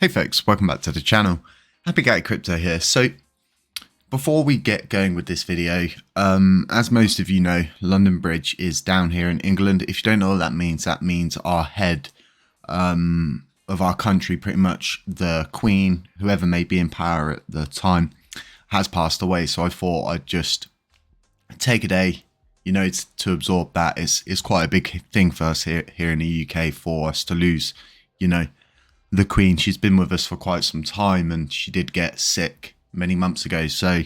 Hey folks, welcome back to the channel. Happy Guy Crypto here. So before we get going with this video, as most of you know, London Bridge is down here in England. If you don't know what that means our head of our country, pretty much the Queen, whoever may be in power at the time, has passed away. So I thought I'd just take a day, to absorb that. It's quite a big thing for us here in the UK for us to lose, the Queen. She's been with us for quite some time, and she did get sick many months ago. So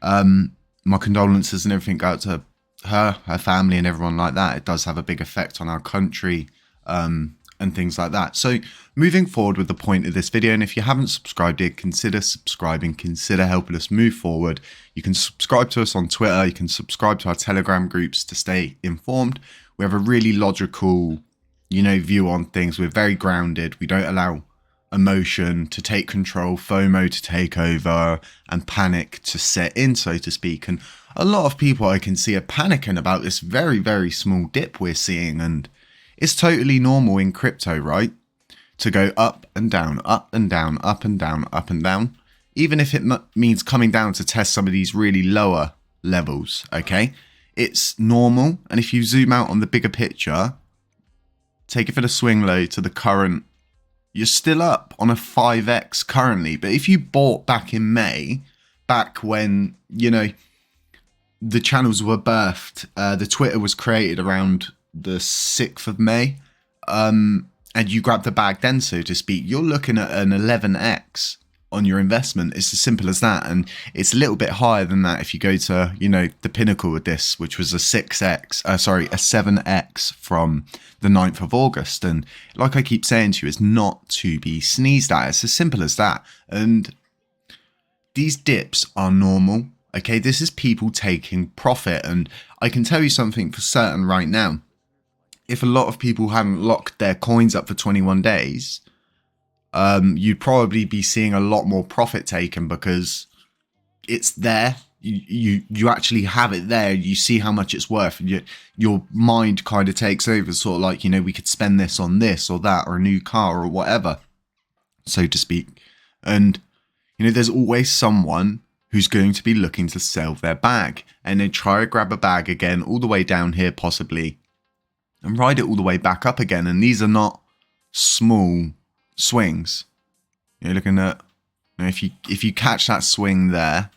my condolences and everything go out to her family and everyone like that. It does have a big effect on our country and things like that. So moving forward with the point of this video, and if you haven't subscribed yet, consider subscribing, consider helping us move forward. You can subscribe to us on Twitter, you can subscribe to our Telegram groups to stay informed. We have a really logical view on things. We're very grounded. We don't allow emotion to take control, FOMO to take over, and panic to set in, so to speak. And a lot of people I can see are panicking about this very, very small dip we're seeing. And it's totally normal in crypto, right? To go up and down, up and down, up and down, up and down. Even if it means coming down to test some of these really lower levels, okay? It's normal. And if you zoom out on the bigger picture, take it for the swing low to the current, you're still up on a 5x currently. But if you bought back in May, back when, the channels were birthed, the Twitter was created around the 6th of May, and you grabbed the bag then, so to speak, you're looking at an 11x on your investment. It's as simple as that. And it's a little bit higher than that if you go to, the pinnacle of this, which was a 7x from the 9th of August. And like I keep saying to you, it's not to be sneezed at. It's as simple as that. And these dips are normal. Okay, this is people taking profit. And I can tell you something for certain right now. If a lot of people hadn't locked their coins up for 21 days, you'd probably be seeing a lot more profit taken, because it's there. You actually have it there. You see how much it's worth, and your mind kind of takes over, sort of like, we could spend this on this or that, or a new car or whatever, so to speak. And there's always someone who's going to be looking to sell their bag, and then try to grab a bag again all the way down here possibly, and ride it all the way back up again. And these are not small swings. You're looking at, if you catch that swing there,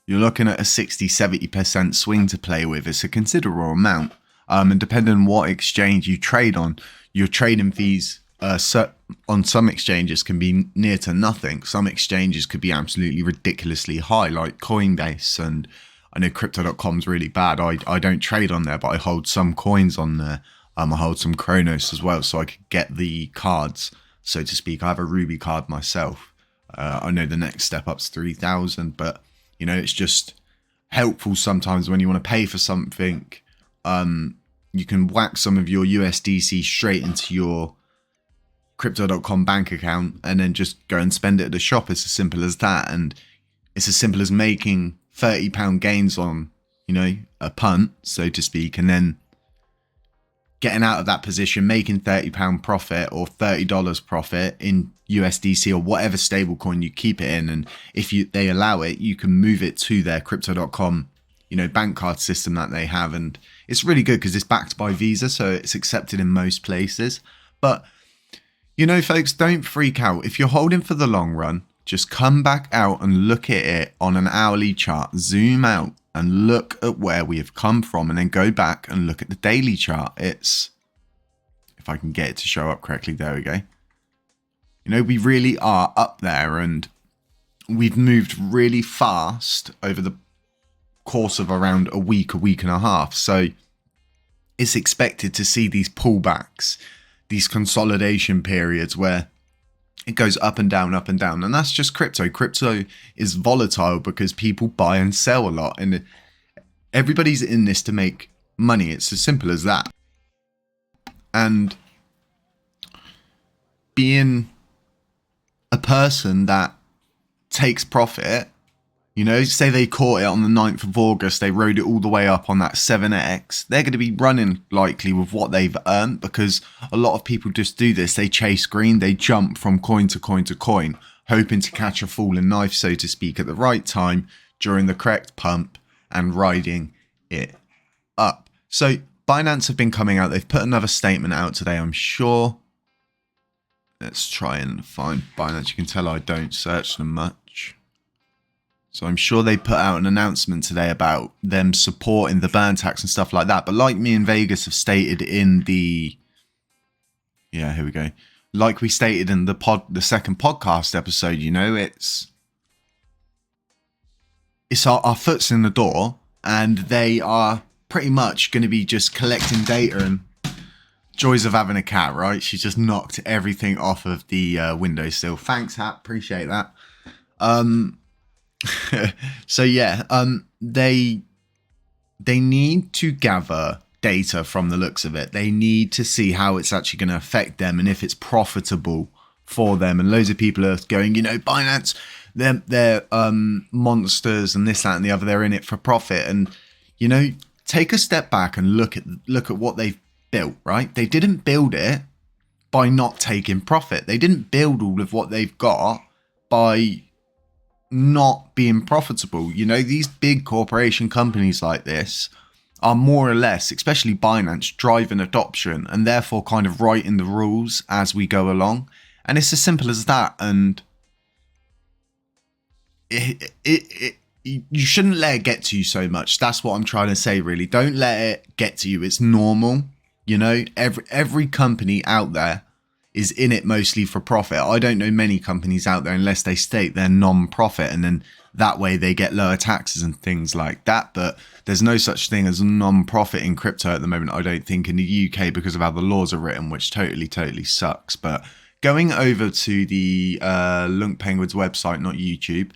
you're looking at a 60-70% swing to play with. It's a considerable amount, and depending on what exchange you trade on, your trading fees on some exchanges can be near to nothing. Some exchanges could be absolutely ridiculously high, like Coinbase. And I know crypto.com is really bad. I don't trade on there, but I hold some coins on there. I hold some Chronos as well, so I could get the cards, so to speak. I have a Ruby card myself. I know the next step up's 3,000, but it's just helpful sometimes when you want to pay for something. You can whack some of your USDC straight into your crypto.com bank account and then just go and spend it at the shop. It's as simple as that. And it's as simple as making £30 gains on, a punt, so to speak, and then getting out of that position, making £30 profit or $30 profit in USDC or whatever stable coin you keep it in. And if they allow it, you can move it to their crypto.com, bank card system that they have. And it's really good because it's backed by Visa, so it's accepted in most places. But, folks, don't freak out. If you're holding for the long run, just come back out and look at it on an hourly chart, zoom out and look at where we have come from, and then go back and look at the daily chart. It's, if I can get it to show up correctly, there we go. We really are up there, and we've moved really fast over the course of around a week and a half. So it's expected to see these pullbacks, these consolidation periods where it goes up and down, and that's just crypto. Crypto is volatile because people buy and sell a lot, and everybody's in this to make money. It's as simple as that. And being a person that takes profit, You know, say they caught it on the 9th of August, they rode it all the way up on that 7X. They're going to be running likely with what they've earned, because a lot of people just do this. They chase green, they jump from coin to coin to coin, hoping to catch a falling knife, so to speak, at the right time during the correct pump and riding it up. So Binance have been coming out. They've put another statement out today, I'm sure. Let's try and find Binance. You can tell I don't search them much. So I'm sure they put out an announcement today about them supporting the burn tax and stuff like that. But like me and Vegas have stated in the... Yeah, here we go. Like we stated in the second podcast episode, you know, it's our foot's in the door, and they are pretty much going to be just collecting data. And joys of having a cat, right? She just knocked everything off of the windowsill. Thanks, Hat. Appreciate that. So yeah, they need to gather data from the looks of it. They need to see how it's actually going to affect them and if it's profitable for them. And loads of people are going, you know, Binance, they're monsters and this, that, and the other. They're in it for profit. And you know, take a step back and look at what they've built. Right? They didn't build it by not taking profit. They didn't build all of what they've got by not being profitable. You know, these big corporation companies like this are more or less, especially Binance, driving adoption and therefore kind of writing the rules as we go along. And it's as simple as that. And you shouldn't let it get to you so much. That's what I'm trying to say, really. Don't let it get to you. It's normal. You know, every company out there is in it mostly for profit. I don't know many companies out there unless they state they're non-profit, and then that way they get lower taxes and things like that. But there's no such thing as non-profit in crypto at the moment, I don't think, in the UK, because of how the laws are written, which totally sucks. But going over to the LUNCPenguin's website, not YouTube,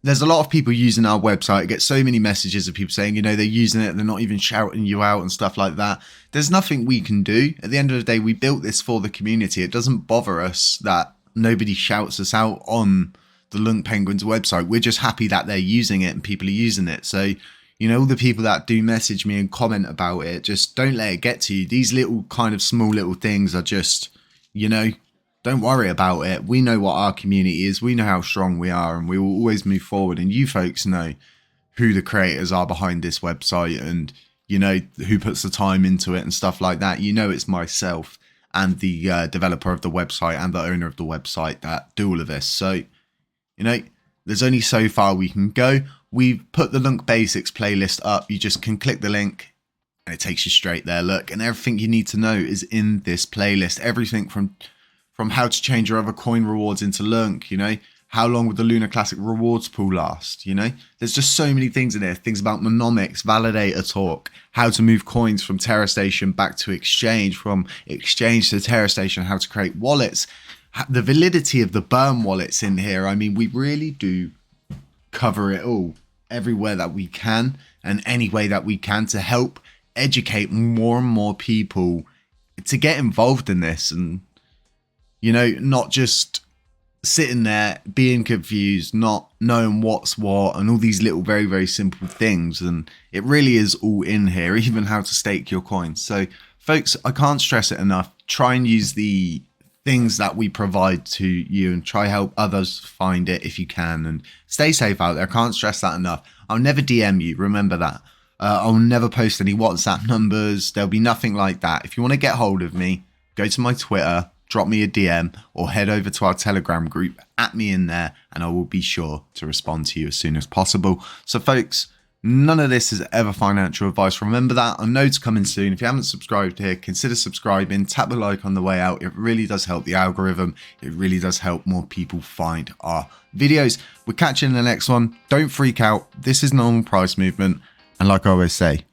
there's a lot of people using our website. I get so many messages of people saying, you know, they're using it, they're not even shouting you out and stuff like that. There's nothing we can do. At the end of the day, we built this for the community. It doesn't bother us that nobody shouts us out on the LUNCPenguin's website. We're just happy that they're using it and people are using it. So, you know, all the people that do message me and comment about it, just don't let it get to you. These little kind of small little things are just, you know, don't worry about it. We know what our community is. We know how strong we are, and we will always move forward. And you folks know who the creators are behind this website, and you know who puts the time into it and stuff like that. You know, it's myself and the developer of the website and the owner of the website that do all of this. So, you know, there's only so far we can go. We've put the Lunc Basics playlist up. You just can click the link and it takes you straight there. Look, and everything you need to know is in this playlist. Everything from how to change your other coin rewards into Lunc, you know, how long would the LUNACLASSIC rewards pool last, you know, there's just so many things in there, things about monomics, validator talk, how to move coins from Terra Station back to exchange, from exchange to Terra Station, how to create wallets, the validity of the burn wallets in here. I mean, we really do cover it all everywhere that we can and any way that we can to help educate more and more people to get involved in this. And you know, not just sitting there being confused, not knowing what's what, and all these little very, very simple things. And it really is all in here, even how to stake your coins. So, folks, I can't stress it enough. Try and use the things that we provide to you and try help others find it if you can. And stay safe out there. I can't stress that enough. I'll never DM you. Remember that. I'll never post any WhatsApp numbers. There'll be nothing like that. If you want to get hold of me, go to my Twitter, drop me a DM, or head over to our Telegram group, at me in there, and I will be sure to respond to you as soon as possible. So folks, none of this is ever financial advice. Remember that. Our node's coming soon. If you haven't subscribed here, consider subscribing. Tap the like on the way out. It really does help the algorithm. It really does help more people find our videos. We'll catch you in the next one. Don't freak out. This is normal price movement. And like I always say,